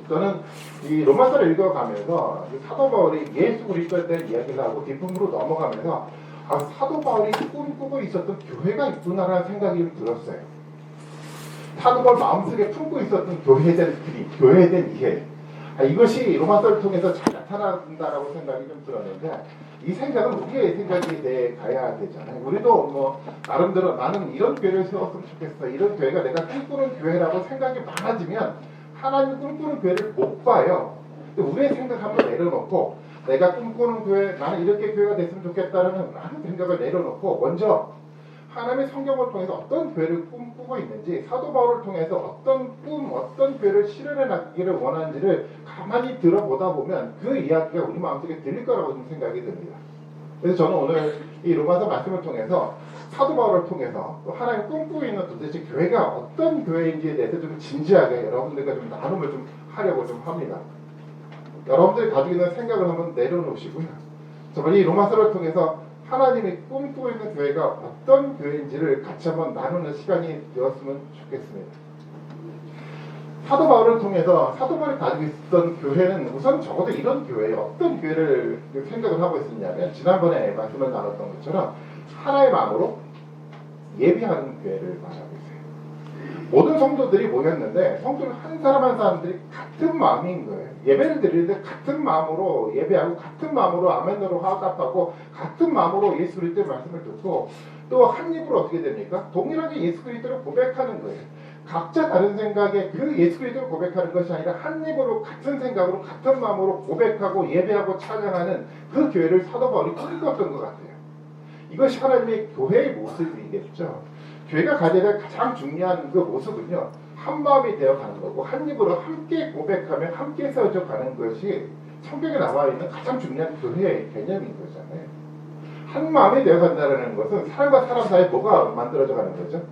저는 이 로마서를 읽어가면서 사도 바울이 예수 그리스도에 대한 이야기를 하고 뒷부분으로 넘어가면서 사도 바울이 꿈꾸고 있었던 교회가 있구나라는 생각이 좀 들었어요. 사도 바울 마음속에 품고 있었던 교회에 대한 그림, 교회에 대한 이해, 이것이 로마서를 통해서 잘 나타난다라고 생각이 좀 들었는데, 이 생각은 우리의 생각이 돼 가야 되잖아요. 우리도 뭐 나름대로 나는 이런 교회를 세웠으면 좋겠어, 이런 교회가 내가 꿈꾸는 교회라고 생각이 많아지면 하나님이 꿈꾸는 교회를 못 봐요. 근데 우리의 생각 한번 내려놓고, 내가 꿈꾸는 교회, 나는 이렇게 교회가 됐으면 좋겠다라는 생각을 내려놓고 먼저 하나님의 성경을 통해서 어떤 교회를 꿈꾸고 있는지, 사도 바울을 통해서 어떤 꿈, 어떤 교회를 실현해 나가기를 원하는지를 가만히 들어보다 보면 그 이야기가 우리 마음속에 들릴 거라고 좀 생각이 듭니다. 그래서 저는 오늘 이 로마서 말씀을 통해서 사도 바울을 통해서 또 하나님 꿈꾸고 있는 도대체 교회가 어떤 교회인지에 대해서 좀 진지하게 여러분들과 좀 나눔을 좀 하려고 좀 합니다. 여러분들이 가지고 있는 생각을 한번 내려놓으시고요. 정말 이 로마서를 통해서 하나님이 꿈꾸고 있는 교회가 어떤 교회인지를 같이 한번 나누는 시간이 되었으면 좋겠습니다. 사도 바울을 통해서 사도 바울이 가지고 있었던 교회는 우선 적어도 이런 교회예요. 어떤 교회를 생각을 하고 있었냐면, 지난번에 말씀을 나눴던 것처럼 하나의 마음으로 예비하는 교회를 말하고 있어요. 모든 성도들이 모였는데 성도는 한 사람 한 사람들이 같은 마음인 거예요. 예배를 드리는데 같은 마음으로 예배하고, 같은 마음으로 아멘으로 화답하고, 같은 마음으로 예수 그리스도의 말씀을 듣고, 또 한 입으로 어떻게 됩니까? 동일하게 예수 그리스도를 고백하는 거예요. 각자 다른 생각에 그 예수 그리스도를 고백하는 것이 아니라 한 입으로 같은 생각으로 같은 마음으로 고백하고 예배하고 찬양하는 그 교회를 사도 바울이 꿈꿨던 것 같아요. 이것이 하나님의 교회의 모습이겠죠. 교회가 가져야 될 가장 중요한 그 모습은요, 한 마음이 되어가는 거고, 한 입으로 함께 고백하며 함께 세워져 가는 것이 성경에 나와 있는 가장 중요한 교회의 개념인 거잖아요. 한 마음이 되어간다는 것은 사람과 사람 사이에 뭐가 만들어져 가는 거죠?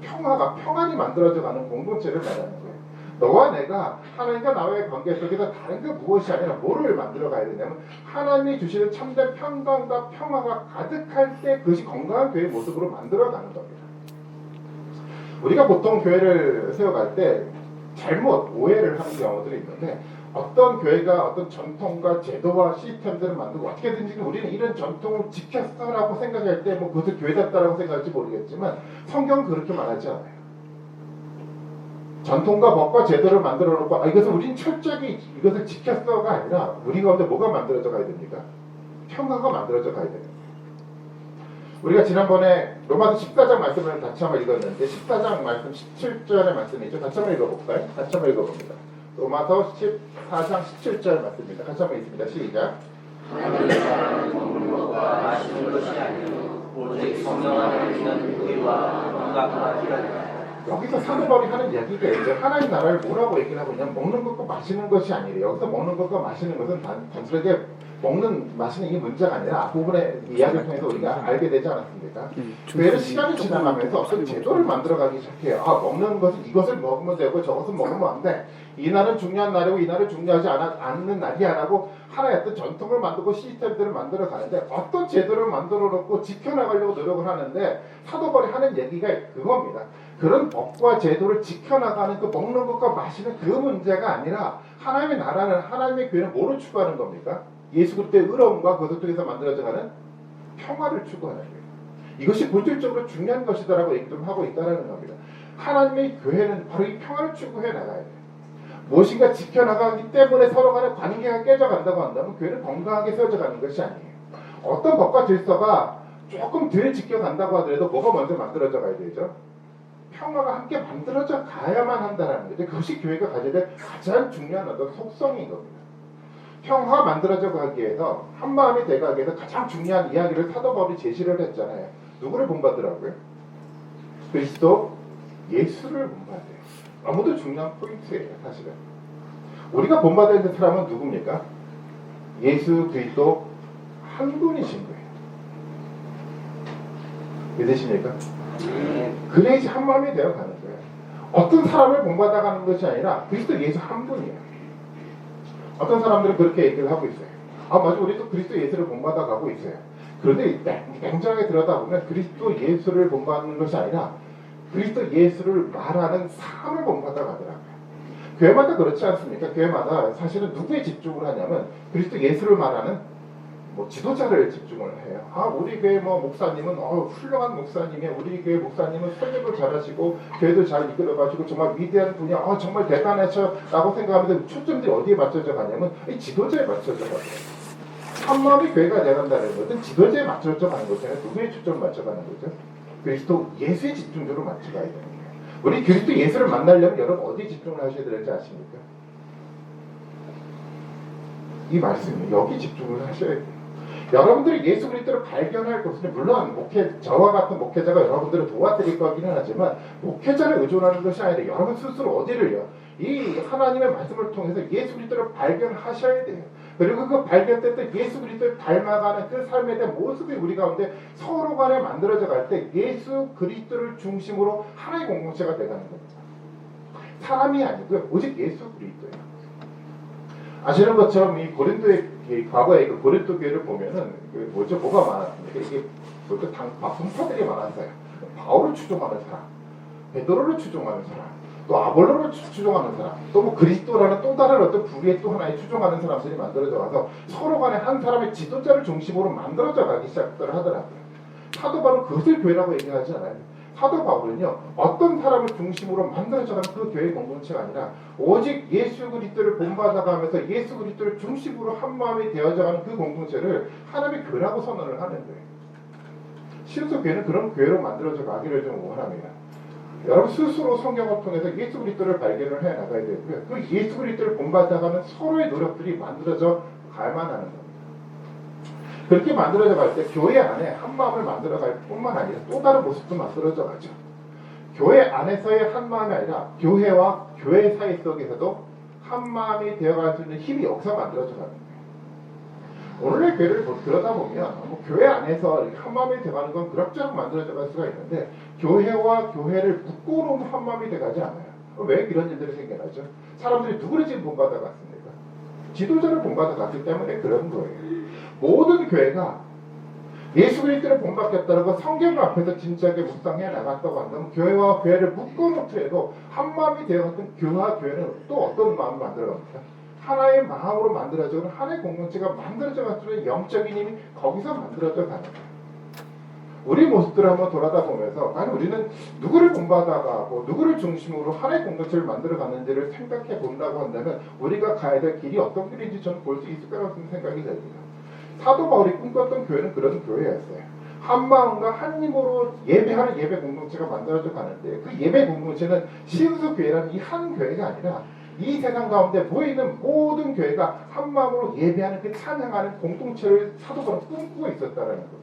평안이 만들어져 가는 공동체를 말하는 거예요. 너와 내가 하나님과 나와의 관계 속에서 다른 게 무엇이 아니라 뭐를 만들어 가야 되냐면, 하나님이 주시는 참된 평강과 평화가 가득할 때 그것이 건강한 교회의 모습으로 만들어 가는 겁니다. 우리가 보통 교회를 세워갈 때 잘못 오해를 하는 경우들이 있는데, 어떤 교회가 어떤 전통과 제도와 시스템들을 만들고 어떻게든지 우리는 이런 전통을 지켰어라고 생각할 때 뭐 그것을 교회답다라고 생각할지 모르겠지만, 성경은 그렇게 말하지 않아요. 전통과 법과 제도를 만들어 놓고 이것을 우린 철저히 이것을 지켰어가 아니라 우리 가운데 뭐가 만들어져 가야 됩니까? 평화가 만들어져 가야 됩니다. 우리가 지난번에 로마서 14장 말씀을 같이 한번 읽었는데, 14장 말씀 17절의 말씀이죠. 같이 한번 읽어볼까요? 같이 한번 읽어봅니다. 로마서 14장 17절 말씀입니다. 같이 한번 읽습니다. 시작. 하나님은 먹는 것과 마시는 것이 아니요 오직 성령 안에 있는 의와 감각과 희락이라. 여기서 사도 바울이 하는 이야기가 이제 하나님 나라를 뭐라고 얘기를 하고 있냐면, 먹는 것과 마시는 것이 아니래요. 여기서 먹는 것과 마시는 것은 단순하게 먹는 마시는 이 문제가 아니라 앞부분의 이야기를 통해서 우리가 알게 되지 않았습니까? 교회는 시간이 지나가면서 어떤 제도를 만들어가기 시작해요. 먹는 것은 이것을 먹으면 되고 저것은 먹으면 안 돼. 이 날은 중요한 날이고 이 날은 중요하지 않는 날이 안 하고, 하나의 어떤 전통을 만들고 시스템들을 만들어 가는데, 어떤 제도를 만들어 놓고 지켜나가려고 노력을 하는데, 사도 바울이 하는 얘기가 그겁니다. 그런 법과 제도를 지켜나가는 그 먹는 것과 마시는 그 문제가 아니라, 하나님의 나라는, 하나님의 교회는 뭐를 추구하는 겁니까? 예수 그리스도의 의로움과 그것 통해서 만들어져가는 평화를 추구하는 거예요. 이것이 본질적으로 중요한 것이다라고 얘기 좀 하고 있다는 겁니다. 하나님의 교회는 바로 이 평화를 추구해 나가야 돼요. 무엇인가 지켜나가기 때문에 서로 간의 관계가 깨져간다고 한다면 교회는 건강하게 세워져 가는 것이 아니에요. 어떤 법과 질서가 조금 덜 지켜간다고 하더라도 뭐가 먼저 만들어져 가야 되죠? 평화가 함께 만들어져 가야만 한다는 거죠. 그것이 교회가 가져야 될 가장 중요한 어떤 속성인 겁니다. 평화가 만들어져 가기 위해서, 한마음이 돼가기 위해서 가장 중요한 이야기를 사도 바울이 제시를 했잖아요. 누구를 본받으라고요? 그리스도 예수를 본받아요. 너무도 중요한 포인트예요. 사실은 우리가 본받아야 될 사람은 누굽니까? 예수 그리스도 한 분이신 거예요. 믿으십니까? 그래야지 한 마음이 되어 가는 거예요. 어떤 사람을 본받아 가는 것이 아니라 그리스도 예수 한 분이에요. 어떤 사람들은 그렇게 얘기를 하고 있어요. 맞아, 우리도 그리스도 예수를 본받아 가고 있어요. 그런데 냉정하게 들여다보면 그리스도 예수를 본받는 것이 아니라 그리스도 예수를 말하는 삶을 본받아 가더라고요. 교회마다 그렇지 않습니까? 교회마다 사실은 누구에 집중을 하냐면 그리스도 예수를 말하는 뭐 지도자를 집중을 해요. 아, 우리 교회 뭐 목사님은 훌륭한 목사님이에요. 우리 교회 목사님은 설교도 잘하시고 교회도 잘 이끌어가시고 정말 위대한 분이야. 정말 대단하셔라고 생각하는데 초점들이 어디에 맞춰져 가냐면 이 지도자에 맞춰져 가요. 한 마음이 교회가 되간다는 것은 지도자에 맞춰져 가는 거잖아요. 누구에 초점을 맞춰가는 거죠? 그리스도 예수에 집중적으로 맞춰가야 되는 거예요. 우리 그리스도 예수를 만나려면 여러분 어디에 집중을 하셔야 되는지 아십니까? 이 말씀이 여기 집중을 하셔야 돼요. 여러분들이 예수 그리스도를 발견할 것은 물론 저와 같은 목회자가 여러분들을 도와드릴 거기는 하지만 목회자를 의존하는 것이 아니라 여러분 스스로 어디를요? 이 하나님의 말씀을 통해서 예수 그리스도를 발견하셔야 돼요. 그리고 그 발견됐던 예수 그리스도를 닮아가는 그 삶에 대한 모습이 우리 가운데 서로 간에 만들어져 갈 때 예수 그리스도를 중심으로 하나의 공동체가 되가는 겁니다. 사람이 아니고요. 오직 예수 그리스도예요. 아시는 것처럼 이 고린도의 과거에 그 고린도 교회를 보면은 뭐가 많았습니까? 이게 분파들이 많았어요. 바울을 추종하는 사람, 베드로를 추종하는 사람, 또 아볼로를 추종하는 사람, 또 뭐 그리스도라는 또 다른 어떤 부류의 또 하나의 추종하는 사람들이 만들어져 가서 서로 간에 한 사람의 지도자를 중심으로 만들어져 가기 시작을 하더라고요. 사도 바울은 그것을 교회라고 얘기하지 않아요. 사도 바울은요, 어떤 사람을 중심으로 만들어져가는 그 교회 공동체가 아니라 오직 예수 그리스도를 본받아가면서 예수 그리스도를 중심으로 한 마음이 되어져가는 그 공동체를 하나님의 교회라고 선언을 하는 거예요. 실제 교회는 그런 교회로 만들어져 가기를 좀 원합니다. 여러분 스스로 성경을 통해서 예수 그리스도를 발견을 해 나가야 되고요. 그 예수 그리스도를 본받아가는 서로의 노력들이 만들어져 가야만 하는 겁니다. 그렇게 만들어져 갈 때 교회 안에 한 마음을 만들어 갈 뿐만 아니라 또 다른 모습도 만들어져 가죠. 교회 안에서의 한 마음이 아니라 교회와 교회 사이 속에서도 한 마음이 되어갈 수 있는 힘이 여기서 만들어져 가는 거예요. 오늘의 교회를 들여다보면 교회 안에서 한 마음이 되어가는 건 그럭저럭 만들어져 갈 수가 있는데 교회와 교회를 묶어놓은 한 마음이 되어가지 않아요. 왜 이런 일들이 생겨나죠? 사람들이 누구를 지금 본받아 갔습니까? 지도자를 본받아 갔기 때문에 그런 거예요. 모든 교회가 예수 그리스도를 본받겠다는 거 성경 앞에서 진지하게 묵상해 나갔다고 한다면 교회와 교회를 묶어놓더라도 한 마음이 되어갔던 교회와 교회는 또 어떤 마음을 만들어갑니까? 하나의 마음으로 만들어져는 하나의 공동체가 만들어져 갔을 영적인 힘이 거기서 만들어져 가는 거예요. 우리 모습들을 한번 돌아다 보면서 아니 우리는 누구를 본받아가고 누구를 중심으로 하나의 공동체를 만들어 가는지를 생각해 본다고 한다면 우리가 가야 될 길이 어떤 길인지 저는 볼 수 있을 거라고 생각이 됩니다. 사도 바울이 꿈꿨던 교회는 그런 교회였어요. 한 마음과 한 힘으로 예배하는 예배 공동체가 만들어져 가는데 그 예배 공동체는 시우스 교회라는 이 한 교회가 아니라 이 세상 가운데 모여있는 모든 교회가 한 마음으로 예배하는 그 찬양하는 공동체를 사도 바울은 꿈꾸고 있었다는 거예요.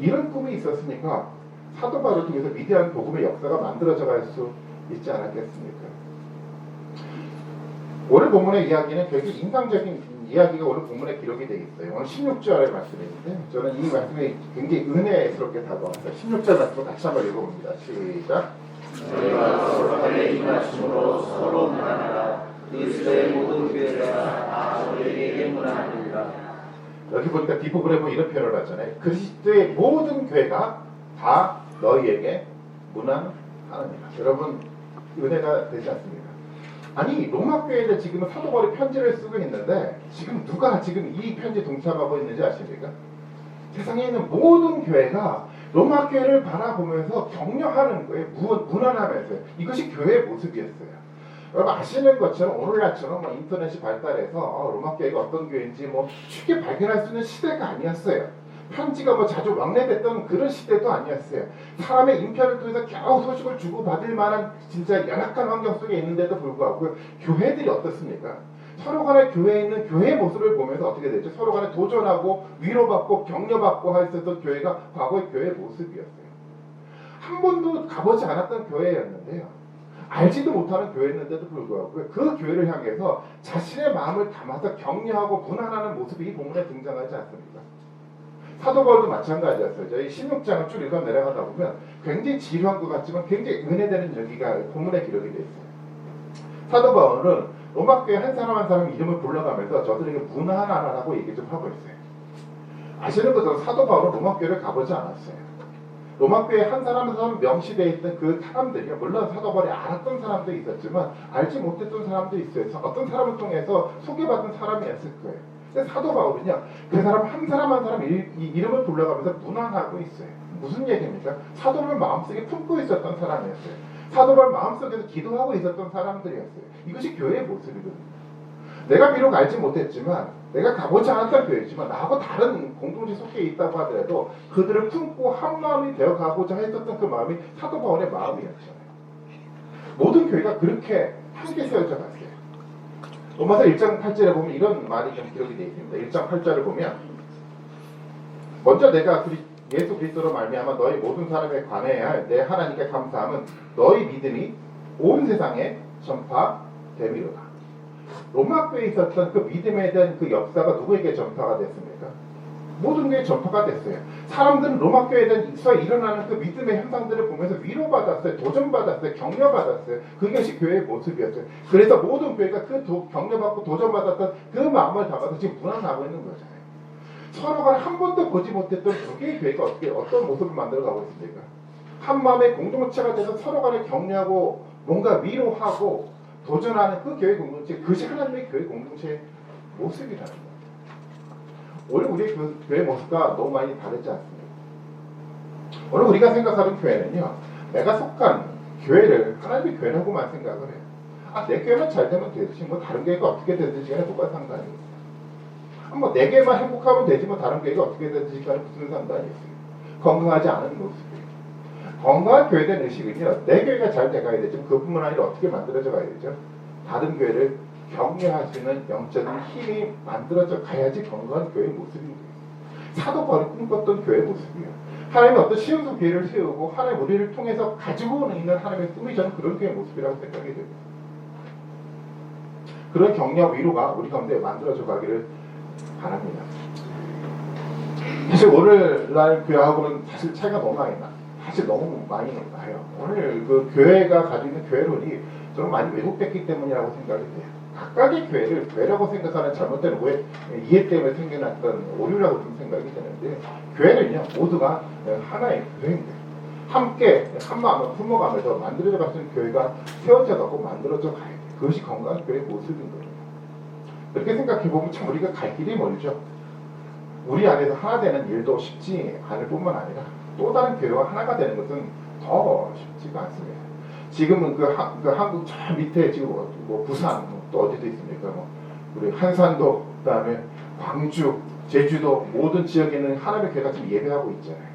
이런 꿈이 있었으니까 사도 바울을 통해서 위대한 복음의 역사가 만들어져 갈 수 있지 않았겠습니까? 오늘 본문의 이야기는 되게 인상적인 이야기가 오늘 본문에 기록이 되어 있어요. 오늘 16절의 말씀인데 저는 이 말씀이 굉장히 은혜스럽게 다가왔어요. 16절 말씀을 같이 한번 읽어봅니다. 시작. 너희가 서로 간에 이 말씀으로 서로 문안하라. 그리스도의 모든 교회가 다 너희에게 문안하리라. 여기 보니까 뒷부분에 보면 이런 표현을 하잖아요. 그리스도의 모든 교회가 다 너희에게 문안하느니라. 여러분 은혜가 되지 않습니까? 아니 로마 교회는 지금 사도 바울이 편지를 쓰고 있는데 지금 누가 지금 이 편지에 동참하고 있는지 아십니까? 세상에 있는 모든 교회가 로마 교회를 바라보면서 격려하는 거예요. 문안하면서요. 이것이 교회의 모습이었어요. 여러분 아시는 것처럼 오늘날처럼 인터넷이 발달해서 로마 교회가 어떤 교회인지 쉽게 발견할 수 있는 시대가 아니었어요. 편지가 자주 왕래됐던 그런 시대도 아니었어요. 사람의 인편을 통해서 겨우 소식을 주고받을 만한 진짜 연약한 환경 속에 있는데도 불구하고 교회들이 어떻습니까? 서로 간에 교회에 있는 교회의 모습을 보면서 어떻게 되죠? 서로 간에 도전하고 위로받고 격려받고 하였던 교회가 과거의 교회의 모습이었어요. 한 번도 가보지 않았던 교회였는데요. 알지도 못하는 교회였는데도 불구하고 그 교회를 향해서 자신의 마음을 담아서 격려하고 문안하는 모습이 이 본문에 등장하지 않습니까? 사도 바울도 마찬가지였어요. 저희 16장을 쭉 읽어 내려가다 보면 굉장히 지루한 것 같지만 굉장히 은혜되는 여기가 본문에 기록이 되어 있어요. 사도 바울은 로마 교회 한 사람 한 사람 이름을 불러가면서 저들에게 문안하라고 얘기 좀 하고 있어요. 아시는 것처럼 사도 바울은 로마 교회를 가보지 않았어요. 로마 교회 한 사람 한 사람 명시되어 있던 그 사람들이요. 물론 사도 바울이 알았던 사람도 있었지만 알지 못했던 사람도 있어요. 어떤 사람을 통해서 소개받은 사람이었을 거예요. 근데 사도 바울은요. 그 사람 한 사람 한 사람 이름을 불러가면서 문안하고 있어요. 무슨 얘기입니까? 사도 바울 마음속에 품고 있었던 사람이었어요. 사도 바울 마음속에서 기도하고 있었던 사람들이었어요. 이것이 교회의 모습이거든요. 내가 비록 알지 못했지만 내가 가보지 않았던 교회지만 나하고 다른 공동체 속해 있다고 하더라도 그들을 품고 한 마음이 되어 가고자 했었던 그 마음이 사도 바울의 마음이었잖아요. 모든 교회가 그렇게 함께 세워져 갔어요. 로마서 1장 8절에 보면 이런 말이 좀 기록이 되어 있습니다. 1장 8절을 보면 먼저 내가 예수 그리스도로 말미암아 너희 모든 사람에 관해야 할 내 하나님께 감사함은 너희 믿음이 온 세상에 전파됨이로다. 로마 교회에 있었던 그 믿음에 대한 그 역사가 누구에게 전파가 됐습니까? 모든 교회에 전파가 됐어요. 사람들은 로마 교회에 대한 일어나는 그 믿음의 현상들을 보면서 위로받았어요. 도전받았어요. 격려받았어요. 그것이 교회의 모습이었어요. 그래서 모든 교회가 그 격려받고 도전받았던 그 마음을 담아서 지금 문안하고 있는 거잖아요. 서로가 한 번도 보지 못했던 두 개의 교회가 어떤 모습을 만들어가고 있습니까? 한 마음의 공동체가 돼서 서로 간에 격려하고 뭔가 위로하고 도전하는 그 교회 공동체, 그것이 하나님의 교회 공동체의 모습이라는 거예요. 오늘 우리의 교회 모습과 너무 많이 다르지 않습니까? 오늘 우리가 생각하는 교회는요, 내가 속한 교회를 하나님의 교회라고만 생각을 해요. 내 교회만 잘 되면 되지, 뭐 다른 교회가 어떻게 되든지 간에 뭐가 상관이 있어요. 내 교회만 행복하면 되지, 뭐 다른 교회가 어떻게 되든지 간에 무슨 상관이 있어요. 건강하지 않은 모습이에요. 건강한 교회된 의식은요, 내 교회가 잘 돼가야 되죠. 그뿐만 아니라 어떻게 만들어져 가야 되죠. 다른 교회를 격려할 수 있는 영적인 힘이 만들어져 가야지 건강한 교회의 모습입니다. 사도 바울이 꿈꿨던 교회의 모습이에요. 하나님은 어떤 시험소 교회를 세우고 하나님 우리를 통해서 가지고 있는 하나님의 꿈이 저는 그런 교회의 모습이라고 생각이 됩니다. 그런 격려 위로가 우리 가운데 만들어져 가기를 바랍니다. 사실 오늘날 교회하고는 사실 차이가 너무 많이 나. 사실 너무 많이 나요. 오늘 그 교회가 가지고 있는 교회론이 저는 많이 왜곡됐기 때문이라고 생각이 돼요. 각각의 교회를 교회라고 생각하는 잘못된 이해 때문에 생겨났던 오류라고 좀 생각이 되는데, 교회는요 모두가 하나의 교회인데 함께 한 마음을 품어가면서 만들어져 갈 수 있는 교회가 세워져 가고 만들어져 가야 돼요. 그것이 건강한 교회의 모습인 거예요. 그렇게 생각해보면 참 우리가 갈 길이 멀죠. 우리 안에서 하나 되는 일도 쉽지 않을 뿐만 아니라 또 다른 교회와 하나가 되는 것은 더 쉽지가 않습니다. 지금은 그 한국 저 밑에 지금 뭐 부산 또 어디도 있습니까? 우리 한산도, 그다음에 광주, 제주도 모든 지역에 있는 하나님의 교회가 지금 예배하고 있잖아요.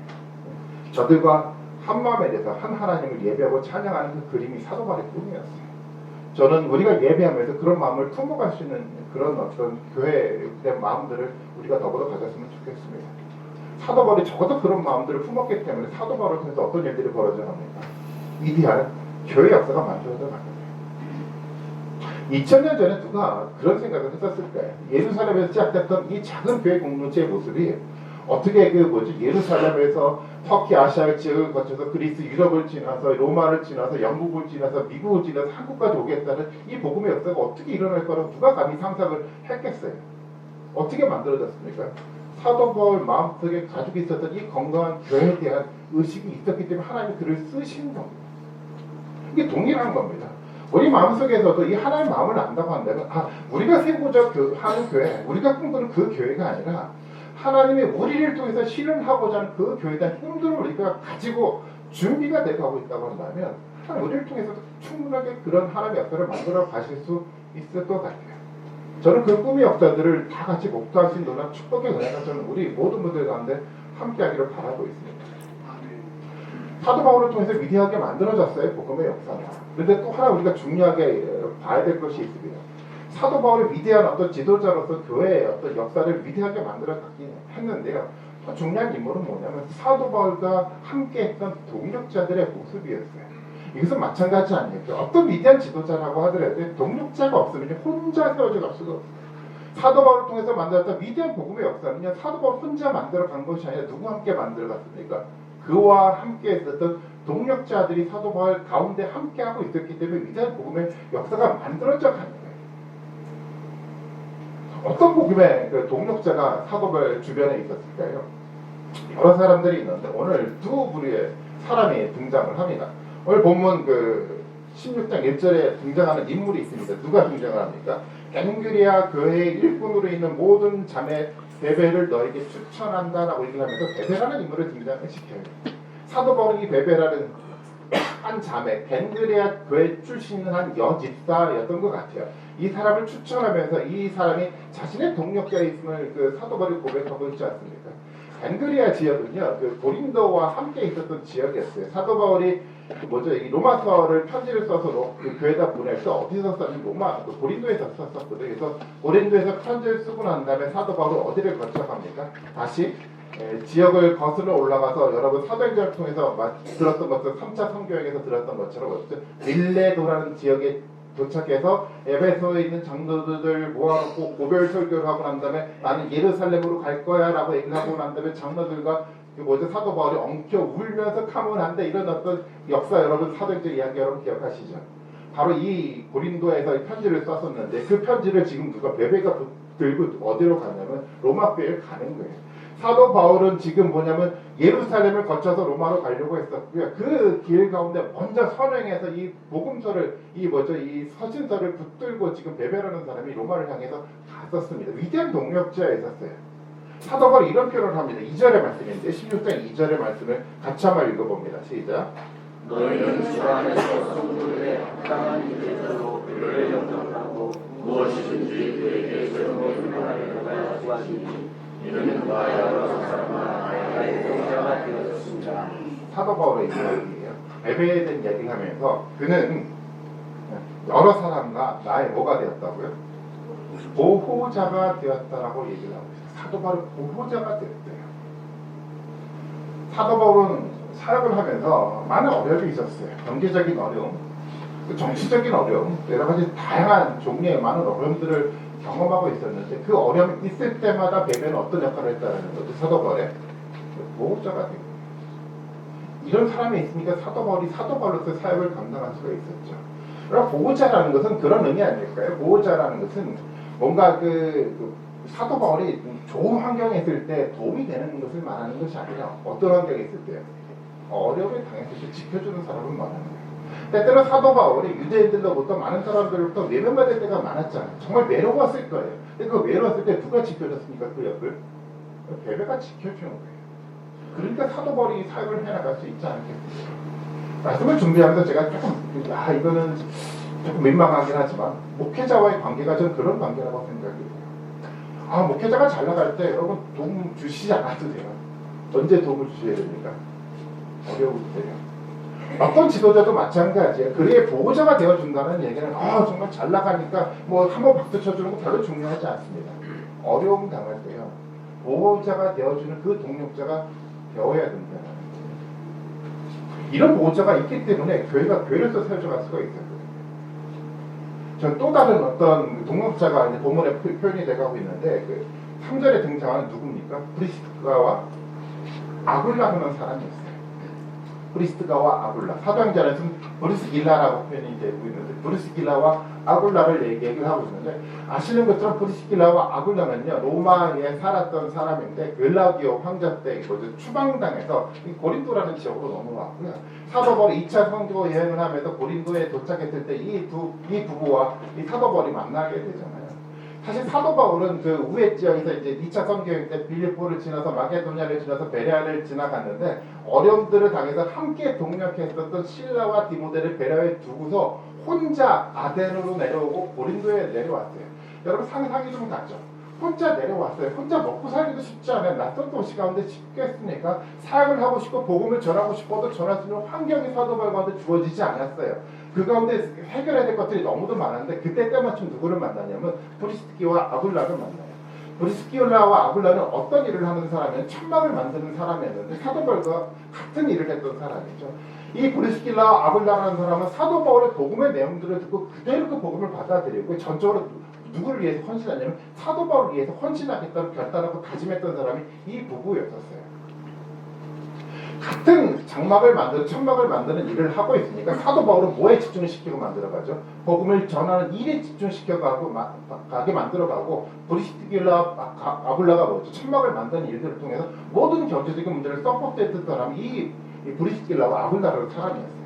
저들과 한 마음에 대해서 한 하나님을 예배하고 찬양하는 그 그림이 사도 바울의 꿈이었어요. 저는 우리가 예배하면서 그런 마음을 품어갈 수 있는 그런 어떤 교회의 마음들을 우리가 더불어 가졌으면 좋겠습니다. 사도 바울이 적어도 그런 마음들을 품었기 때문에 사도 바울을 통해서 어떤 일들이 벌어져 갑니까? 위대한 교회 역사가 만들어져 갑니다. 2000년 전에 누가 그런 생각을 했었을까요? 예루살렘에서 시작됐던 이 작은 교회 공동체의 모습이 어떻게 예루살렘에서 터키 아시아 지역을 거쳐서 그리스 유럽을 지나서 로마를 지나서 영국을 지나서 미국을 지나서 한국까지 오겠다는 이 복음의 역사가 어떻게 일어날 거라고 누가 감히 상상을 했겠어요? 어떻게 만들어졌습니까? 사도 바울 마음속에 가지고 있었던 이 건강한 교회에 대한 의식이 있었기 때문에 하나님이 그를 쓰신 겁니다. 이게 동일한 겁니다. 우리 마음속에서도 이 하나님의 마음을 안다고 한다면 우리가 세고자 하는 교회, 우리가 꿈꾸는 그 교회가 아니라 하나님의 우리를 통해서 실현하고자 하는 그 교회에 대한 꿈들을 우리가 가지고 준비가 되고 있다고 한다면 하나님 우리를 통해서 충분하게 그런 하나님의 역사를 만들어 가실 수 있을 것 같아요. 저는 그 꿈의 역사들을 다 같이 목도할 수 있는 놀라운 축복의 은혜가 저는 우리 모든 분들 가운데 함께하기를 바라고 있습니다. 사도 바울을 통해서 위대하게 만들어졌어요, 복음의 역사가. 그런데 또 하나 우리가 중요하게 봐야 될 것이 있습니다. 사도 바울이 위대한 어떤 지도자로서 교회의 어떤 역사를 위대하게 만들어갔긴 했는데요. 더 중요한 인물은 뭐냐면 사도 바울과 함께했던 동력자들의 모습이었어요. 이것은 마찬가지 아니에요. 어떤 위대한 지도자라고 하더라도 동력자가 없으면 혼자 세워져 갈 수가 없어요. 사도 바울을 통해서 만들었던 위대한 복음의 역사는요, 사도 바울 혼자 만들어간 것이 아니라 누구와 함께 만들어갔습니까? 그와 함께 있었던 동력자들이 사도 바울 가운데 함께하고 있었기 때문에 위대한 복음의 역사가 만들어져 간 거예요. 어떤 복음의 그 동력자가 사도 바울 주변에 있었을까요? 여러 사람들이 있는데 오늘 두 부류의 사람이 등장을 합니다. 오늘 본문 16장 1절에 등장하는 인물이 있습니다. 누가 등장을 합니까? 갱그리아 교회의 일꾼으로 있는 모든 자매 베베를 너에게 추천한다라고 얘기를 하면서 베베라는 인물을 등장을 시켜요. 사도 바울이 베베라는 한 자매 갱그리아 교회 출신인 한 여집사였던 것 같아요. 이 사람을 추천하면서 이 사람이 자신의 동력자있음을 사도 바울이 고백하고 있지 않습니까? 갱그리아 지역은요, 고린도와 함께 있었던 지역이었어요. 사도 바울이 이 로마서를 편지를 써서 그 교회에다 보낼 때 어디서 썼냐면 고린도에서 썼거든요. 그래서 고린도에서 편지를 쓰고 난 다음에 사도 바울은 어디를 거쳐갑니까? 다시 지역을 거슬러 올라가서 여러분 사도행전을 통해서 들었던 것처럼 3차 선교행에서 들었던 것처럼 밀레도라는 지역에 도착해서 에베소에 있는 장로들을 모아놓고 고별 설교를 하고 난 다음에 나는 예루살렘으로 갈 거야 라고 얘기를 하고 난 다음에 장로들과 사도 바울이 엉켜 울면서 카문한데 이런 어떤 역사 여러분 사도행전 이야기 여러분 기억하시죠? 바로 이 고린도에서 편지를 썼었는데 그 편지를 지금 누가 베베가 들고 어디로 가냐면 로마 교회를 가는 거예요. 사도 바울은 지금 예루살렘을 거쳐서 로마로 가려고 했었고요. 그 길 가운데 먼저 선행해서 이 복음서를 이 서신서를 붙들고 지금 베베라는 사람이 로마를 향해서 갔었습니다. 위대한 동력자였었어요. 사도 바울이 이런 표현을 합니다. 2절의 말씀인데 16장 2절의 말씀을 같이 한번 읽어봅니다. 시작. 너희는 주 안에서 성도들의 합당한 일들로 그를 영접하고 무엇이든지 그에게 제공을 하려 구하시니 이는 여러 사람과 나의 동자가 되었습니다. 사도 바울의 이야기예요. 베베에 대한 이야기를 하면서 그는 여러 사람과 나의 뭐가 되었다고요? 보호자가 되었다라고 얘기를 하고 있어요. 사도 바울은 보호자가 되었대요. 사도 바울은 사역을 하면서 많은 어려움이 있었어요. 경제적인 어려움, 정치적인 어려움, 여러 가지 다양한 종류의 많은 어려움들을 경험하고 있었는데 그 어려움이 있을 때마다 베베는 어떤 역할을 했다는 거죠. 사도 바울의 보호자가 되고 이런 사람이 있으니까 사도 바울이 사도 바울로서 사역을 감당할 수가 있었죠. 그럼 보호자라는 것은 그런 의미 아닐까요? 보호자라는 것은 뭔가 사도 바울이 좋은 환경에 있을 때 도움이 되는 것을 말하는 것이 아니라 어떤 환경에 있을 때요? 어려움을 당했을 때 지켜주는 사람을 말하는 거예요. 때때로 사도 바울이 유대인들로부터 많은 사람들로부터 외면받을 때가 많았잖아요. 정말 외로웠을 거예요. 근데 그 외로웠을 때 누가 지켜줬습니까? 그 옆을? 베베가 지켜주는 거예요. 그러니까 사도 바울이 사역을 해나갈 수 있지 않겠습니까? 말씀을 준비하면서 제가 이거는 조금 민망하긴 하지만 목회자와의 관계가 전 그런 관계라고 생각이 돼요. 목회자가 잘 나갈 때 여러분 도움 주시지 않아도 돼요. 언제 도움을 주셔야 됩니까? 어려울 때요. 어떤 지도자도 마찬가지예요. 그의 보호자가 되어준다는 얘기는 정말 잘 나가니까 한번 박수 쳐주는 거 별로 중요하지 않습니다. 어려움 당할 때요. 보호자가 되어주는 그 동력자가 되어야 된다는 거예요. 이런 보호자가 있기 때문에 교회가 교회로서 세워져갈 수가 있어요. 전 또 다른 어떤 동력자가 이제 본문에 표현이 돼가고 있는데 3절에 등장하는 누굽니까? 브리스가와 아굴라라는 사람이 있어요. 브리스가와 아굴라. 사도행전에서는 브리스길라라고 표현이 되고 있는데 브리스길라와 아굴라를 얘기를 하고 있는데 아시는 것처럼 브리스길라와 아굴라는요 로마에 살았던 사람인데 글라우디오 황제 때 추방당해서 고린도라는 지역으로 넘어왔고요. 사도 바울이 2차 선교 여행을 하면서 고린도에 도착했을 때 이 부부와 이 사도 바울이 만나게 되잖아요. 사실 사도 바울은 그 우회 지역에서 이제 2차 선교행 때 빌립보를 지나서 마게도냐를 지나서 베레아를 지나갔는데 어려움들을 당해서 함께 동력했었던 실라와 디모데를 베레아에 두고서 혼자 아덴으로 내려오고 고린도에 내려왔어요. 여러분 상상이 좀 가죠. 혼자 내려왔어요. 혼자 먹고 살기도 쉽지 않아요. 낯선 도시 가운데 쉽겠습니까? 사역을 하고 싶고 복음을 전하고 싶어도 전할 수 있는 환경이 사도 바울한테 주어지지 않았어요. 그 가운데 해결해야 될 것들이 너무도 많은데 그때 때마침 누구를 만나냐면 브리스기와 아굴라를 만나요. 브리스기라와 아굴라는 어떤 일을 하는 사람이면 천막을 만드는 사람이었는데 사도 바울과 같은 일을 했던 사람이죠. 이 브리스길라와 아굴라라는 사람은 사도 바울의 복음의 내용들을 듣고 그대로 그 복음을 받아들이고 전적으로 누구를 위해서 헌신하냐면 사도 바울을 위해서 헌신하겠다고 결단하고 다짐했던 사람이 이 부부였었어요. 같은 장막을 만드는 천막을 만드는 일을 하고 있으니까 사도 바울은 뭐에 집중을 시키고 만들어가죠? 복음을 전하는 일에 집중시켜가고 가게 만들어가고 브리스길라 아굴라가 뭐죠? 천막을 만드는 일들을 통해서 모든 경제적인 문제를 서포트했던 사람이 이 브리스길라와 아굴라라는 사람이었어요.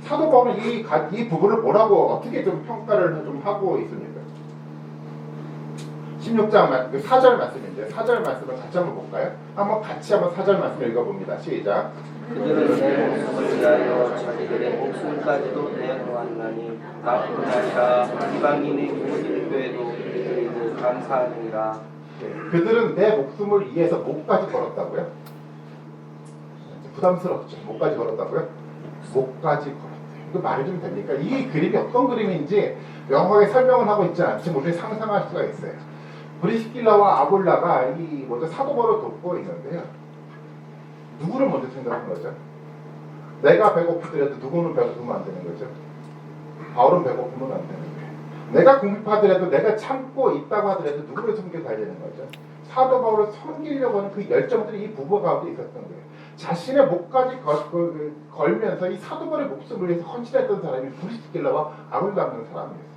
사도 바울은 이 부분을 뭐라고 어떻게 좀 평가를 좀 하고 있습니까? 16장 4절 말씀인데 4절 말씀을 같이 한번 볼까요? 같이 한번 4절 말씀 읽어봅니다. 시작. 그들은 내 목숨을 위하여 자기들의 목숨까지도 내놓았나니 나뿐 아니라 이방인의 모든 교회도 그들을 감사하느니라. 그들은 내 목숨을 위해서 목까지 걸었다고요? 부담스럽죠. 목까지 걸었다고요? 목까지 걸었대요. 이거 말이 좀 됩니까? 이 그림이 어떤 그림인지 명확하게 설명을 하고 있지 않지만 우리 상상할 수가 있어요. 브리스길라와 아굴라가 사도 바울을 돕고 있는데요. 누구를 먼저 생각한 거죠? 내가 배고프더라도 누구는 배고프면 안 되는 거죠? 바울은 배고프면 안 되는 거예요. 내가 궁핍하더라도 내가 참고 있다고 하더라도 누구를 섬겨가야 되는 거죠? 사도 바울을 섬기려고 하는 그 열정들이 이 부부 가운데 있었던 거예요. 자신의 목까지 걸면서 이 사도 바울의 목숨을 위해서 헌신했던 사람이 브리스길라와 아굴라라는 사람이었어요.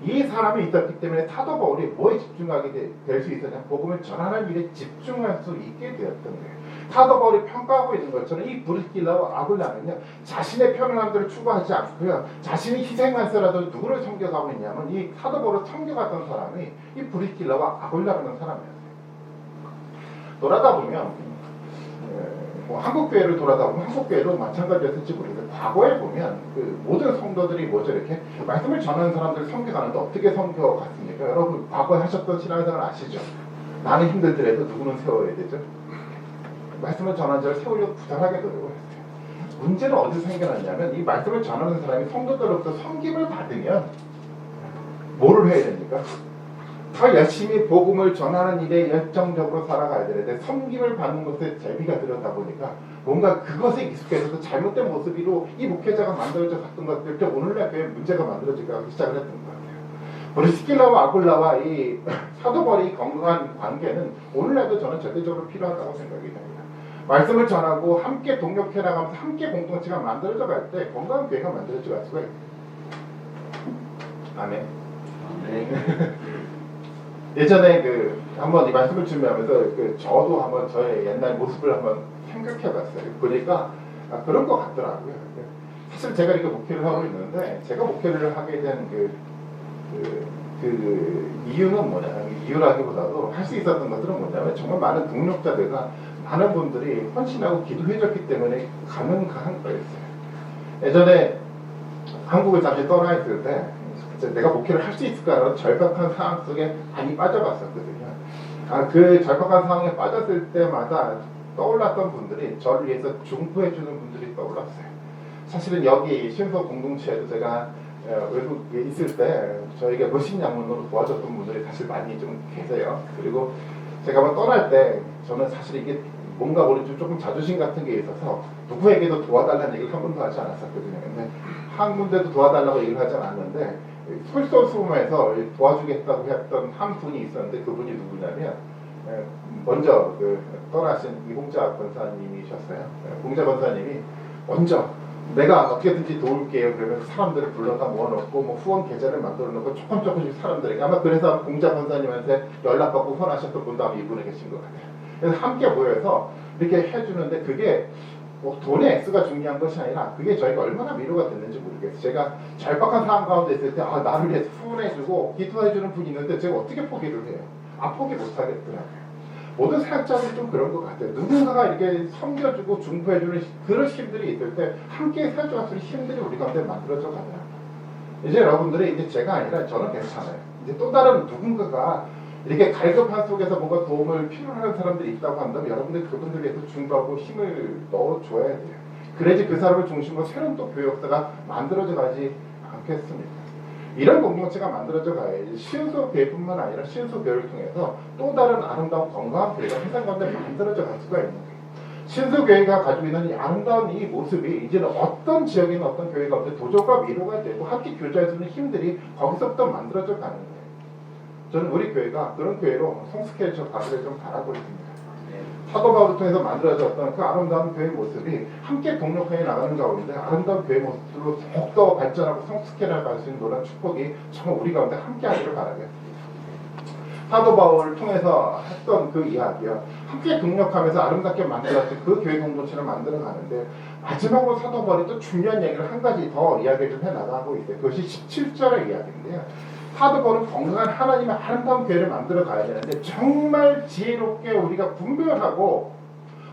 이 사람이 있었기 때문에 사도 바울이 뭐에 집중하게 될 수 있었냐? 복음을 전하는 일에 집중할 수 있게 되었던 거예요. 사도 바울이 평가하고 있는 것처럼 이 브리스길라와 아굴라는요, 자신의 편안함들을 추구하지 않고요, 자신이 희생하면서라도 누구를 섬겨가고 있냐면 이 사도 바울을 섬겨갔던 사람이 이 브리스길라와 아굴라라는 사람이었어요. 돌아다 보면 한국 교회를 돌아다 보면 한국 교회도 마찬가지였을지 모르겠어요. 과거에 보면 모든 성도들이 이렇게 말씀을 전하는 사람들을 섬겨가는데 어떻게 섬겨갔습니까? 여러분 과거에 하셨던 신앙생활 아시죠? 나는 힘들더라도 누구는 세워야 되죠? 말씀을 전하는 자를 세우려고 부단하게 노력을 했어요. 문제는 어디서 생겨났냐면 이 말씀을 전하는 사람이 성도들로부터 섬김을 받으면 뭐를 해야 됩니까? 더 열심히 복음을 전하는 일에 열정적으로 살아가야 되는데 섬김을 받는 것에 재미가 들었다 보니까 뭔가 그것에 익숙해져서 잘못된 모습으로 이 목회자가 만들어져 갔던 것들 때문에 오늘날 교회에 문제가 만들어지기 시작을 했던 것 같아요. 브리스길라와 아굴라와 이 사도 바울의 건강한 관계는 오늘날도 저는 절대적으로 필요하다고 생각이 됩니다. 말씀을 전하고 함께 동력해 나가면서 함께 공동체가 만들어져 갈 때 건강한 교회가 만들어져 갈 수가 있어요. 아멘. 예전에 한번 이 말씀을 준비하면서 저도 한번 저의 옛날 모습을 한번 생각해봤어요. 보니까 그런 것 같더라고요. 사실 제가 이렇게 목회를 하고 있는데 제가 목회를 하게 된 이유는 이유라기보다도 할 수 있었던 것들은 뭐냐면 정말 많은 동력자들과 많은 분들이 헌신하고 기도해줬기 때문에 가능한 거였어요. 예전에 한국을 잠시 떠나 있을 때 내가 목회를 할 수 있을까라는 절박한 상황 속에 많이 빠져봤었거든요. 그 절박한 상황에 빠졌을 때마다 떠올랐던 분들이 저를 위해서 중보해주는 분들이 떠올랐어요. 사실은 여기 신소 공동체에도 제가 외국에 있을 때 저에게 무신양문으로 도와줬던 분들이 사실 많이 좀 계세요. 그리고 제가 한번 떠날 때 저는 사실 이게 뭔가 모르겠지만 조금 자존심 같은 게 있어서 누구에게도 도와달라는 얘기를 한 번도 하지 않았었거든요. 근데 한 군데도 도와달라고 얘기를 하지 않았는데 솔선수범해서 도와주겠다고 했던 한 분이 있었는데 그분이 누구냐면 먼저 떠나신 이봉자 권사님이셨어요. 봉자 권사님이 먼저 내가 어떻게든지 도울게요. 그러면서 사람들을 불러다 모아놓고 후원 계좌를 만들어놓고 조금씩 사람들에게 아마 그래서 봉자 권사님한테 연락받고 후원하셨던 분도 아마 이분에 계신 것 같아요. 그래서 함께 모여서 이렇게 해주는데 그게 돈의 액수가 중요한 것이 아니라 그게 저희가 얼마나 위로가 됐는지 모르겠어요. 제가 절박한 상황 가운데 있을 때 나를 위해서 후원해주고 기도해주는 분이 있는데 제가 어떻게 포기를 해요? 포기 못하겠더라고요. 모든 사역자들이 좀 그런 것 같아요. 누군가가 이렇게 섬겨주고 중보해주는 그런 힘들이 있을 때 함께 세워줄 수 있는 힘들이 우리 가운데 만들어져 가더라고요. 이제 여러분들이 이제 제가 아니라 저는 괜찮아요. 이제 또 다른 누군가가 이렇게 갈급한 속에서 뭔가 도움을 필요로 하는 사람들이 있다고 한다면 여러분들 그분들 위해서 중보하고 힘을 넣어줘야 돼요. 그래야지 그 사람을 중심으로 새로운 또 교회 역사가 만들어져 가지 않겠습니까? 이런 공동체가 만들어져 가야지 신소 교회뿐만 아니라 신소 교회를 통해서 또 다른 아름다운 건강한 교회가 세상 가운데 만들어져 갈 수가 있는 거예요. 신소 교회가 가지고 있는 이 아름다운 이 모습이 이제는 어떤 지역에 있는 어떤 교회 가운데 도전과 위로가 되고 함께 교제할 수 있는 힘들이 거기서부터 만들어져 가는 거예요. 저는 우리 교회가 그런 교회로 성숙해져 가기를 좀 바라고 있습니다. 사도 바울을 통해서 만들어졌던 그 아름다운 교회 모습이 함께 동력하여 나가는 가운데 아름다운 교회 모습으로 더욱더 발전하고 성숙해 나갈 수 있는 놀라운 축복이 정말 우리 가운데 함께 하기를 바라겠습니다. 사도 바울을 통해서 했던 그 이야기요, 함께 동력하면서 아름답게 만들었던 그 교회 공동체를 만들어가는데 마지막으로 사도 바울이 또 중요한 얘기를 한 가지 더 이야기를 좀 해나가고 있어요. 그것이 17절의 이야기인데요. 사도 바울은 건강한 하나님의 아름다운 교회를 만들어 가야 되는데 정말 지혜롭게 우리가 분별하고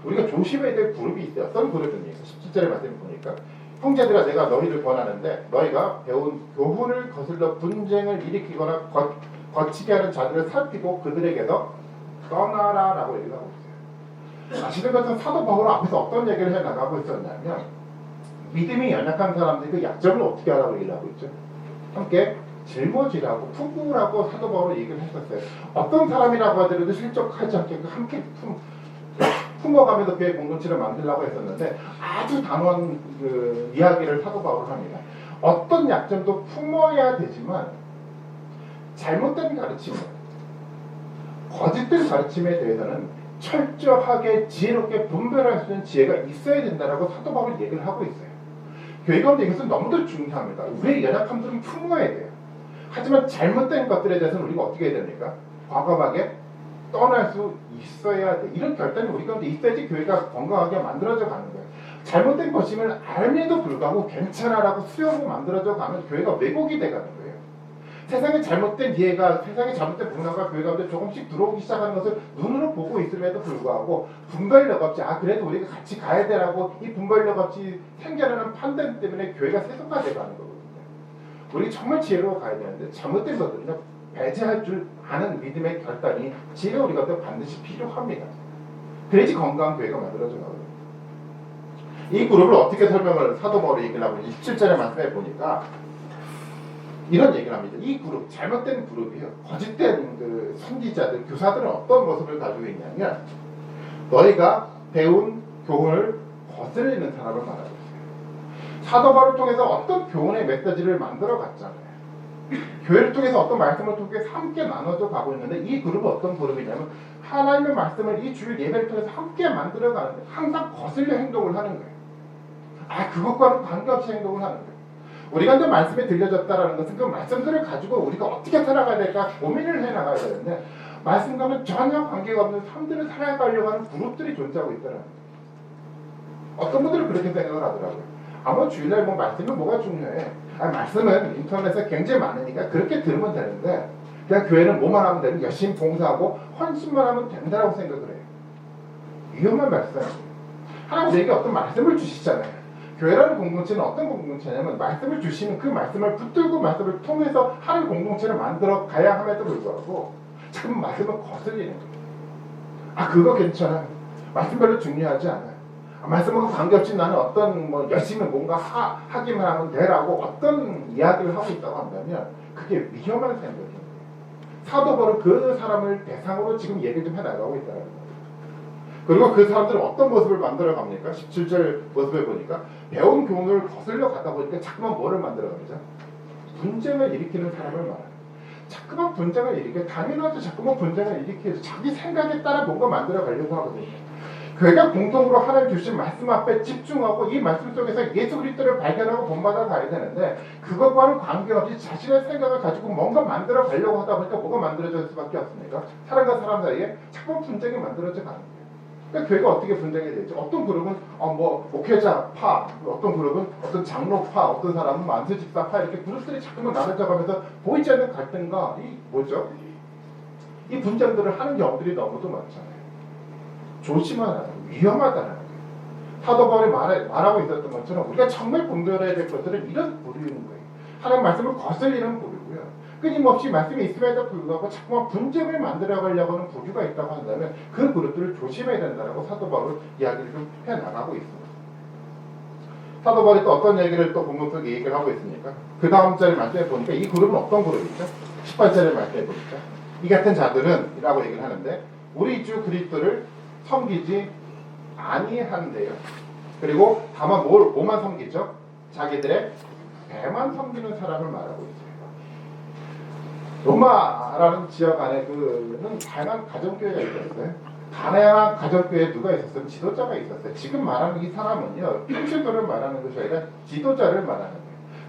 우리가 조심해야 될 그룹이 있어요. 어떤 그룹입니까? 17절의 말씀을 보니까 형제들아 내가 너희를 권하는데 너희가 배운 교훈을 거슬러 분쟁을 일으키거나 거치게 하는 자들을 살피고 그들에게서 떠나라라고 얘기를 하고 있어요. 아시는 것처럼 사도 바울 앞에서 어떤 얘기를 해나가고 있었냐면 믿음이 연약한 사람들이 그 약점을 어떻게 하라고 얘기를 하고 있죠. 함께 짊어지라고 품으라고 사도 바울은 얘기를 했었어요. 어떤 사람이라고 하더라도 실족하지 않게 함께 품어가면서 교회 공동체를 만들려고 했었는데 아주 단호한 그 이야기를 사도 바울은 합니다. 어떤 약점도 품어야 되지만 잘못된 가르침, 거짓된 가르침에 대해서는 철저하게 지혜롭게 분별할 수 있는 지혜가 있어야 된다라고 사도 바울은 얘기를 하고 있어요. 교회 가운데 이것은 너무도 중요합니다. 우리의 연약함들은 품어야 돼요. 하지만 잘못된 것들에 대해서는 우리가 어떻게 해야 됩니까? 과감하게 떠날 수 있어야 돼. 이런 결단이 우리 가운데 있어야지 교회가 건강하게 만들어져 가는 거예요. 잘못된 것임을 알면도 불구하고 괜찮아라고 수용하고 만들어져 가면 교회가 왜곡이 돼가는 거예요. 세상에 잘못된 이해가, 세상에 잘못된 문화가 교회 가운데 조금씩 들어오기 시작하는 것을 눈으로 보고 있음에도 불구하고 분별력 없이 그래도 우리가 같이 가야 되라고 이 분별력 없이 생겨나는 판단 때문에 교회가 세속화돼 가는 거거든요. 우리 정말 지혜로워 가야 되는데 잘못된 것들은 배제할 줄 아는 믿음의 결단이 지혜가 우리가 반드시 필요합니다. 그래야지 건강한 교회가 만들어져 나거든요. 이 그룹을 어떻게 설명을 사도 바울이 얘기를 하고 27절의 말씀에 보니까 이런 얘기를 합니다. 이 그룹, 잘못된 그룹이요, 거짓된 그 선지자들, 교사들은 어떤 모습을 가지고 있냐면 너희가 배운 교훈을 거스르는 사람을 말하고 있어요. 사도 바울을 통해서 어떤 교훈의 메시지를 만들어 갔잖아요. 교회를 통해서 어떤 말씀을 통해서 함께 나눠져 가고 있는데 이 그룹은 어떤 그룹이냐면 하나님의 말씀을 이 주일 예배를 통해서 함께 만들어 가는데 항상 거슬려 행동을 하는 거예요. 그것과는 관계없이 행동을 하는 거예요. 우리가 이제 말씀에 들려졌다라는 것은 그 말씀들을 가지고 우리가 어떻게 살아가야 될까 고민을 해나가야 되는데 말씀과는 전혀 관계가 없는 삶들을 살아가려고 하는 그룹들이 존재하고 있다는 거예요. 어떤 분들은 그렇게 생각을 하더라고요. 주일날 말씀이 뭐가 중요해. 말씀은 인터넷에 굉장히 많으니까 그렇게 들으면 되는데 그냥 교회는 뭐만 하면 되는, 열심히 봉사하고 헌신만 하면 된다라고 생각을 해요. 위험한 말씀이에요. 하나님 우리에게 어떤 말씀을 주시잖아요. 교회라는 공동체는 어떤 공동체냐면 말씀을 주시면 그 말씀을 붙들고 말씀을 통해서 하나님 공동체를 만들어 가야 함에도 불구하고 자꾸 말씀을 거슬리는 거예요. 그거 괜찮아. 말씀 별로 중요하지 않아. 말씀하고 관계없이 나는 어떤 열심히 뭔가 하기만 하면 되라고 어떤 이야기를 하고 있다고 한다면 그게 위험한 생각이에요. 사도 바울은 그 사람을 대상으로 지금 얘기를 좀 해나가고 있다는 거예요. 그리고 그 사람들은 어떤 모습을 만들어 갑니까? 17절 모습을 보니까 배운 교훈을 거슬려 가다 보니까 자꾸만 뭐를 만들어 갑니다. 분쟁을 일으키는 사람을 말합니다. 자꾸만 분쟁을 일으켜, 당연하죠. 자꾸만 분쟁을 일으켜서 자기 생각에 따라 뭔가 만들어 가려고 하거든요. 교회가 공통으로 하나님 주신 말씀 앞에 집중하고 이 말씀 속에서 예수 그리스도를 발견하고 본받아 가야 되는데 그것과는 관계없이 자신의 생각을 가지고 뭔가 만들어 가려고 하다 보니까 뭐가 만들어질 수밖에 없습니까? 사람과 사람 사이에 자꾸 분쟁이 만들어져 가는 거예요. 그러니까 교회가 어떻게 분쟁이 되죠? 어떤 그룹은 목회자 파, 어떤 그룹은 어떤 장로 파, 어떤 사람은 만세집사 파, 이렇게 그룹들이 자꾸만 나눠져 가면서 보이지 않는 갈등과 이 분쟁들을 하는 경우들이 너무도 많잖아요. 조심하라, 위험하다는 거예요. 사도 바울이 말하고 있었던 것처럼 우리가 정말 분별해야 될 것들은 이런 부류인 거예요. 하나님 말씀을 거슬리는 부류고요. 끊임없이 말씀이 있음에도 불구하고 자꾸만 분쟁을 만들어가려고 하는 부류가 있다고 한다면 그 그룹들을 조심해야 된다고 사도 바울은 이야기를 좀 해나가고 있습니다. 사도 바울이 또 어떤 얘기를 또 본문 속에 얘기를 하고 있습니까? 그 다음 절의 말씀에 보니까 이 그룹은 어떤 그룹이죠? 18절의 말씀에 보니까 이 같은 자들은 이라고 얘기를 하는데 우리 주 그리스도를 섬기지 아니한대요. 그리고 다만 뭐만 섬기죠? 자기들의 배만 섬기는 사람을 말하고 있어요. 로마라는 지역 안에 그는 다양한 가정교회가 있었어요. 다양한 가정교회에 누가 있었어요? 지도자가 있었어요. 지금 말하는 이 사람은요, 평신도를 말하는 것이 아니라 지도자를 말하는 거예요.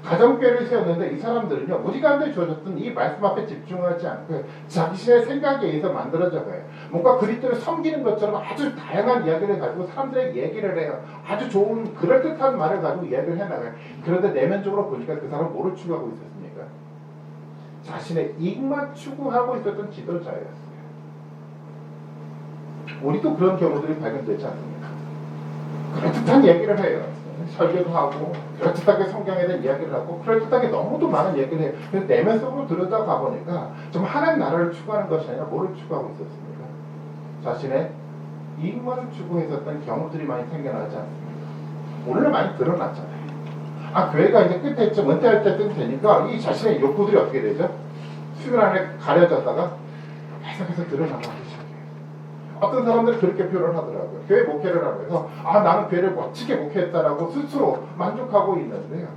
가정교회를 세웠는데 이 사람들은요, 우리 가운데 주어졌던 이 말씀 앞에 집중하지 않고 자신의 생각에 의해서 만들어져 가요. 뭔가 그리스도를 섬기는 것처럼 아주 다양한 이야기를 가지고 사람들에게 얘기를 해요. 아주 좋은 그럴듯한 말을 가지고 이야기를 해나가요. 그런데 내면적으로 보니까 그 사람은 뭐를 추구하고 있었습니까? 자신의 이익만 추구하고 있었던 지도자였어요. 우리도 그런 경우들이 발견되지 않습니까? 그럴듯한 얘기를 해요. 설교도 하고 그럴듯하게 성경에 대한 이야기를 하고 그럴듯하게 너무도 많은 얘기를 해요. 근데 내면 속으로 들여다가 보니까 좀 하나님 나라를 추구하는 것이 아니라 뭐를 추구하고 있었습니까? 자신의 이익만을 추구했었던 경우들이 많이 생겨나지 않습니까? 오늘 많이 드러났잖아요. 교회가 이제 끝에쯤 은퇴할 때쯤 되니까 이 자신의 욕구들이 어떻게 되죠? 수면 안에 가려졌다가 계속해서 드러나기 시작해요. 어떤 사람들은 그렇게 표현을 하더라고요. 교회 목회를 하면서 나는 교회를 멋지게 목회했다라고 스스로 만족하고 있는데요.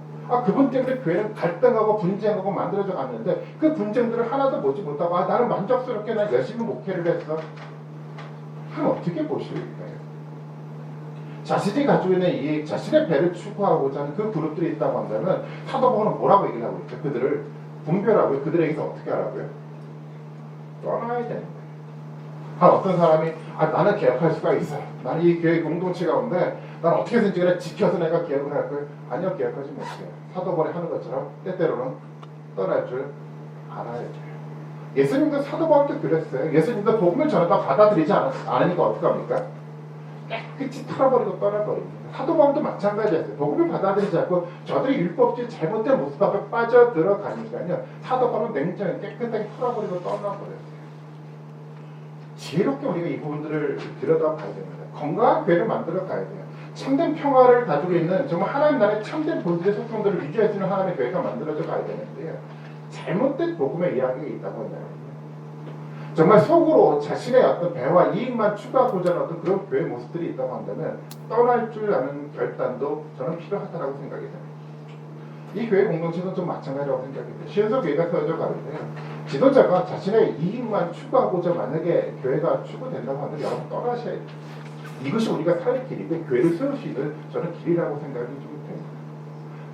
그분 때문에 교회는 갈등하고 분쟁하고 만들어져 갔는데 그 분쟁들을 하나도 보지 못하고 나는 만족스럽게 난 열심히 목회를 했어. 그럼 어떻게 보실까요? 자신이 가지고 있는 이익, 자신의 배를 추구하고자 하는 그 그룹들이 있다고 한다면 사도 바울은 뭐라고 얘기를 하고 있죠? 그들을 분별하고요. 그들에게서 어떻게 하라고요? 떠나야 되는 거예요. 어떤 사람이 나는 개혁할 수가 있어. 나는 이 교회 공동체 가운데 난 어떻게 해서든지 그래 지켜서 내가 개혁을 할 거예요. 아니요, 개혁하지 못해요. 사도 바울이 하는 것처럼 때때로는 떠날 줄 알아야 돼요. 예수님도 사도 바울도 그랬어요. 예수님도 복음을 전하다 받아들이지 않으니까 어떡합니까? 깨끗이 털어버리고 떠나버립니다. 사도 바울도 마찬가지였어요. 복음을 받아들이지 않고 저들이 율법주의 잘못된 모습 앞에 빠져들어가니까요. 사도 바울은 냉정하게 깨끗하게 털어버리고 떠나버렸어요. 지혜롭게 우리가 이 부분들을 들여다봐야 됩니다. 건강한 교회를 만들어 가야 돼요. 참된 평화를 가지고 있는 정말 하나님 나라의 참된 본질의 속성들을 유지할 수 있는 하나님의 교회가 만들어져 가야 되는데요. 잘못된 복음의 이야기가 있다고 한다면 정말 속으로 자신의 어떤 배와 이익만 추구하고자 하는 어떤 그런 교회 모습들이 있다고 한다면 떠날 줄 아는 결단도 저는 필요하다고 생각이 됩니다. 이 교회 공동체는 좀 마찬가지라고 생각이 돼요. 신서 교회가 세워져 가는데요. 지도자가 자신의 이익만 추구하고자 만약에 교회가 추구된다고 하면 여러분 떠나셔야 돼요. 이것이 우리가 살 길이고 교회를 세울 수 있는 저는 길이라고 생각이 좀 됩니다.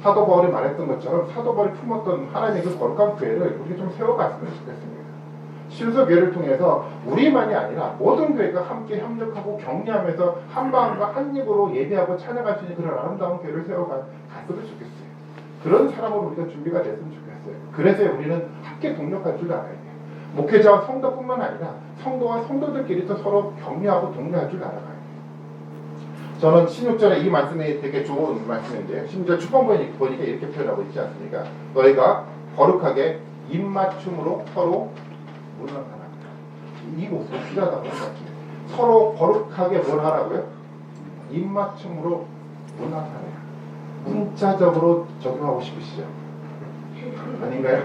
사도 바울이 말했던 것처럼 사도 바울이 품었던 하나님의 그 거룩한 교회를 우리가 좀 세워갔으면 좋겠습니다. 신서 교회를 통해서 우리만이 아니라 모든 교회가 함께 협력하고 격려하면서 한 마음과 한 입으로 예배하고 찬양할 수 있는 그런 아름다운 교회를 세워갔으면 좋겠어요. 그런 사람으로 우리가 준비가 됐으면 좋겠어요. 그래서 우리는 함께 동력할 줄 알아야 돼요. 목회자와 성도뿐만 아니라 성도와 성도들끼리도 서로 격려하고 동료할 줄 알아가야 돼요. 저는 16절에 이 말씀이 되게 좋은 말씀인데요. 심지어 추방본이 보니까 이렇게 표현하고 있지 않습니까? 너희가 거룩하게 입맞춤으로 서로 문안하라. 이 모습이 필요하다고 생각합니다. 서로 거룩하게 뭘 하라고요? 입맞춤으로 문안하라. 문자적으로 적용하고 싶으시죠? 아닌가요?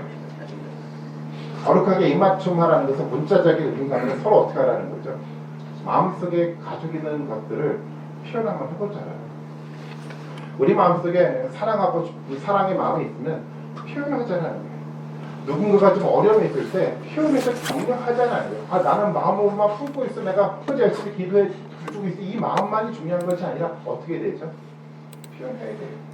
거룩하게 입맞춤 하라는 것은 문자적인 의미가 아니라 서로 어떻게 하라는 거죠? 마음속에 가지고 있는 것들을 표현 한번 해보잖아요. 우리 마음속에 사랑하고 사랑의 마음이 있으면 표현하잖아요. 누군가가 좀 어려움이 있을 때 표현해서 격려하잖아요. 나는 마음으로만 품고 있어. 내가 혼자 열심히 기도해 주고 있어. 이 마음만이 중요한 것이 아니라 어떻게 되죠? 표현해야 돼요.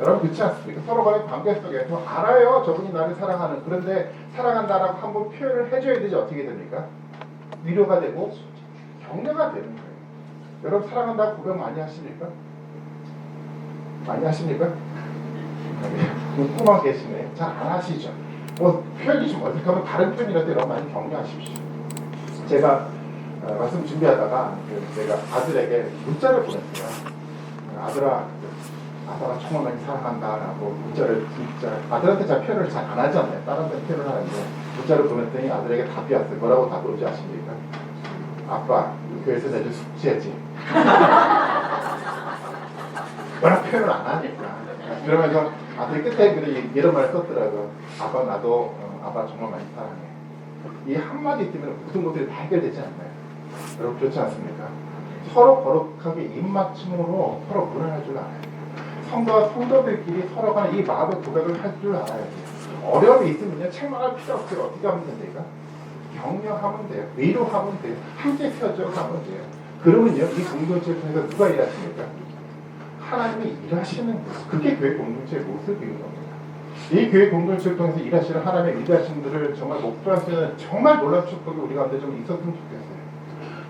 여러분 그렇지 않습니까? 서로 간의 관계 속에서 알아요. 저분이 나를 사랑하는. 그런데 사랑한다라고 한번 표현을 해줘야 되지 어떻게 됩니까? 위로가 되고 격려가 되는 거예요. 여러분 사랑한다고 고백 많이 하십니까? 많이 하십니까? 웃고만 계시네. 잘 안 하시죠? 표현이 좀 어색하면 다른 표현이라도 여러분 많이 격려하십시오. 제가 말씀 준비하다가 제가 아들에게 문자를 보냈어요. 아들아 정말 많이 사랑한다라고 문자를 진짜 아들한테 잘 표현을 잘 안 하잖아요. 다른 데 표현을 하는데 문자를 보냈더니 아들에게 답이 왔어요. 뭐라고 답을 오지 아십니까? 아빠 교회에서 내줄 숙제지. 워낙 표현을 안 하니까. 그러면서 아들이 끝에 이런 말을 썼더라고요. 아빠 나도 아빠 정말 많이 사랑해. 이 한마디 때문에 모든 것들이 다 해결되지 않나요? 여러분 그렇지 않습니까? 서로 거룩하게 입맞춤으로 서로 문안할 줄 알아야 돼요. 성도와 성도들끼리 서로 간에 이 마음의 고백을 할 줄 알아야 돼요. 어려움이 있으면요 책망할 필요 없어요. 어떻게 하면 됩니까? 격려하면 돼요. 위로하면 돼요. 함께 세워져가면 돼요. 그러면요, 이 공동체를 통해서 누가 일하십니까? 하나님이 일하시는 거예요. 그게 교회 공동체의 모습인 겁니다. 이 교회 공동체를 통해서 일하시는 하나님의 위대하신들을 정말 목도할 수 있는 정말 놀라운 축복이 우리 가운데 좀 있었으면 좋겠어요.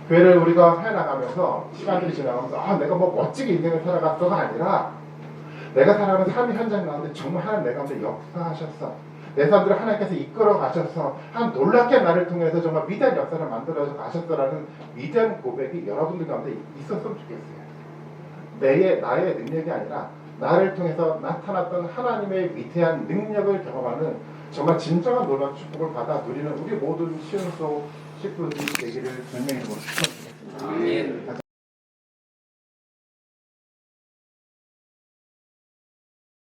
교회를 우리가 해나가면서 시간들이 지나가면서 내가 뭐 멋지게 인생을 살아갔어가 아니라 내가 살아가는 삶의 현장 가운데 정말 하나님 내 가운데 역사하셨어. 내 사람들을 하나님께서 이끌어 가셔서 한 놀랍게 나를 통해서 정말 위대한 역사를 만들어서 가셨더라는 위대한 고백이 여러분들 가운데 있었으면 좋겠어요. 나의 능력이 아니라 나를 통해서 나타났던 하나님의 위대한 능력을 경험하는 정말 진정한 놀라운 축복을 받아 누리는 우리 모든 시온소 식구들이 되기를 분명히